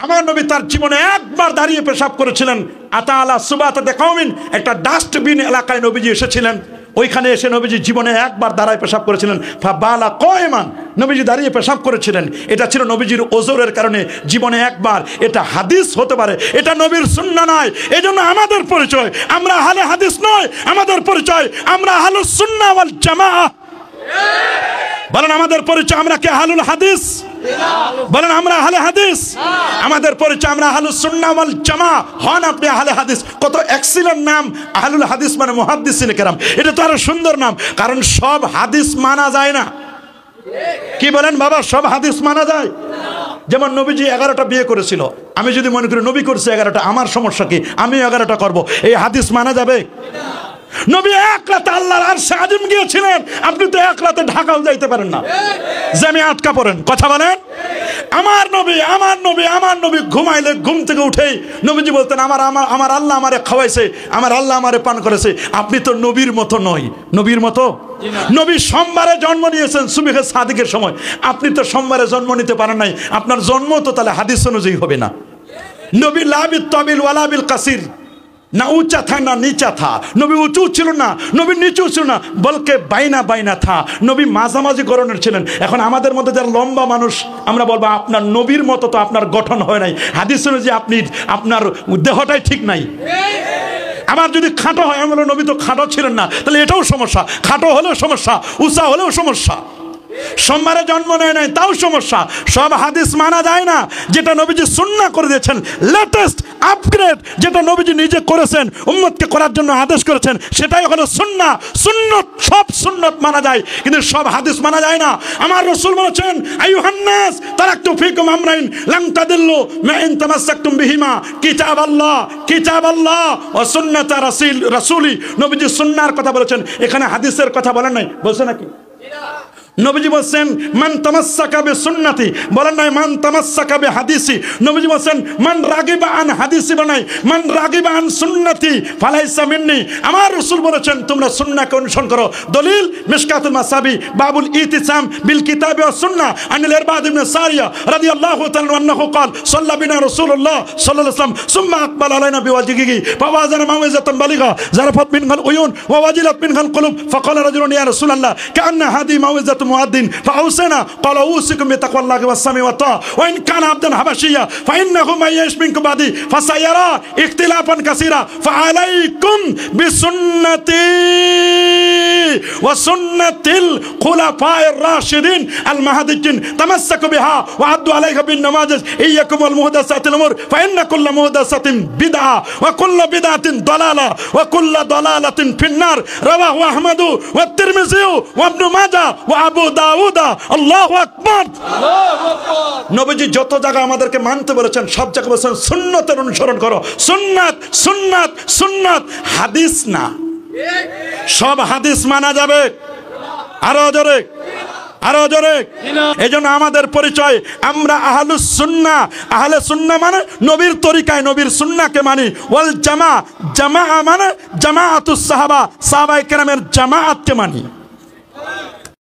আমার নবী তার জীবনে একবার দাঁড়িয়ে পেশাব করেছিলেন। আতালা সুবাতাতে কওমিন, একটা ডাস্টবিন এলাকায় নবীজি এসেছিলেন। ওইখানে এসে নবীজি জীবনে একবার দাঁড়ায় পেশাব করেছিলেন। ফাবালা কয়মান, নবীজি দাঁড়িয়ে পেশাব করেছিলেন। এটা ছিল নবীজির ওজরের কারণে জীবনে একবার। এটা হাদিস হতে পারে, এটা নবীর সুন্নাহ নয়। এই জন্য আমাদের পরিচয় আমরা আহলে হাদিস নয়, আমাদের পরিচয় আমরা আহলুস সুন্নাহ ওয়াল জামাআহ। বলেন আমাদের পরিচয় আমরা কি আহলুল হাদিস? বলেন আমরা আহলে হাদিস। আমাদের পরিচয় আমরা আহলুস সুন্নাহ ওয়াল জামাআহ। হন আপনি আহলে হাদিস। কত এক্সিলেন্ট নাম আহলুল হাদিস, মানে মুহাদ্দিসিনে কেরাম। এটা তো আরো সুন্দর নাম, কারণ সব হাদিস মানা যায় না। কি বলেন বাবা, সব হাদিস মানা যায়? যেমন নবীজি 11টা বিয়ে করেছিল। আমি যদি মনে করি নবী করছে 11টা, আমার সমস্যা কি? আমি 11টা করব, এই হাদিস মানা যাবে? নবী এক রাতে আল্লাহর আরশে আজিম গিয়েছিলেন, আপনি তো এক রাতে ঢাকাও যাইতে পারেন না, জামে আটকা পড়েন। কথা বলেন। আমার নবী আমার নবী আমার নবী ঘুমাইলে ঘুম থেকে উঠেই নবীজি বলতেন আমার আমার আমার আল্লাহ আমারে খাওয়াইছে, আমার আল্লাহ আমারে পান করেছে। আপনি তো নবীর মতো নয়। নবীর মতো? নবী সোমবারে জন্ম নিয়েছেন সুবহে সাদিকের সময়, আপনি তো সোমবারে জন্ম নিতে পারেন নাই। আপনার জন্ম তো তাহলে হাদিস অনুযায়ী হবে না। নবী লা বিত তাবিল ওয়ালা বিল কাসির, না উঁচা থা না নিচা থা। নবী উঁচু ছিল না, নবী নিচু ছিল না, বলকে বাইনা বাইনা থা। নবী মাঝামাঝি গঠনের ছিলেন। এখন আমাদের মধ্যে যারা লম্বা মানুষ, আমরা বলবো আপনার নবীর মতো তো আপনার গঠন হয় নাই। হাদিস অনুযায়ী আপনি আপনার দেহটাই ঠিক নাই। আবার যদি খাটো হয়, আমি বলবো নবী তো খাটো ছিলেন না, তাহলে এটাও সমস্যা। খাটো হলেও সমস্যা, উঁচা হলেও সমস্যা। সোমবারে জন্ম নেয় নাই, তাও সমস্যা। সব হাদিস মানা যায় না। যেটা নবীজি সুন্নাহ করে দিয়েছেন, লেটেস্ট আপগ্রেড, যেটা নবীজি নিজে করেছেন, উম্মতকে করার জন্য আদেশ করেছেন, সেটাই হলো সুন্নাহ। সুন্নত, সব সুন্নত মানা যায়, কিন্তু সব হাদিস মানা যায় না। আমার রাসূল বলেছেন, আইয়ুহান নাস তারাকতু ফীকুম আমরাইন লান তাদিল্লু মা ইন তামাসসাকতুম বিহিমা কিতাবাল্লাহ ওয়া সুন্নাতা রাসূলি। নবীজি সুন্নাহর কথা বলেছেন, এখানে হাদিসের কথা বলেন নাই। বলছে নাকি? নবীজি বলছেন মান তামাসসাকা বিসুন্নতি, বলেন নাই মান তামাসসাকা বিহাদিসি। নবীজি বলছেন মান রাগিবা আন হাদিসি, বানাই মান রাগিবা আন সুন্নতি ফালাইসা মিন্নি। আমার রাসূল বলেছেন তোমরা সুন্নাহকে অনুসরণ করো। দলিল মিশকাতুল মাসাবি বাবুল ইতিসাম বিল কিতাবি ওয়াস সুন্নাহ আনিল ইরবাদ ইবনে সারিয়া রাদিয়াল্লাহু তাআলা আনহু قال صلى بنا رسول الله صلى الله عليه وسلم ثم اقبل علينا بوجهه فوازنا موعظه بليغه زرفت منها العيون ووجلت منها القلوب فقال رجل يا رسول الله كأن هذه موعظه مؤذن فأوصنا قال أوصيكم بتقوى الله والسمع والطاعة وإن كان عبدا حبشيا فإنه من يعش منكم بعدي فسيرى اختلافا كثيرا فعليكم بسنتي وسنة الخلفاء الراشدين المهديين تمسكوا بها وعضوا عليها بالنواجذ إياكم والمحدثات الأمور فإن كل محدثة بدعة وكل بدعة ضلالة وكل ضلالة في النار رواه أحمد والترمذي وابن ماجه وأبو দাউদ। আল্লাহু আকবার। নবীজি যত জায়গা আমাদেরকে মানতে বলেছেন, সব জায়গায় বলেছেন সুন্নতের অনুসরণ করো। সুন্নাত সুন্নাত সুন্নাত, হাদিস না। সব হাদিস মানা যাবে? আরো জোরে, আরো জোরে। এজন্য আমাদের পরিচয় আমরা আহলুস সুন্নাহ। আহলে সুন্নাহ মানে নবীর তরিকায় নবীর সুন্নাহকে মানি। ওয়াল জামা, জামা মানে জামাআতুস সাহাবা, সাহাবায়ে কেরামের জামাআতকে মানি।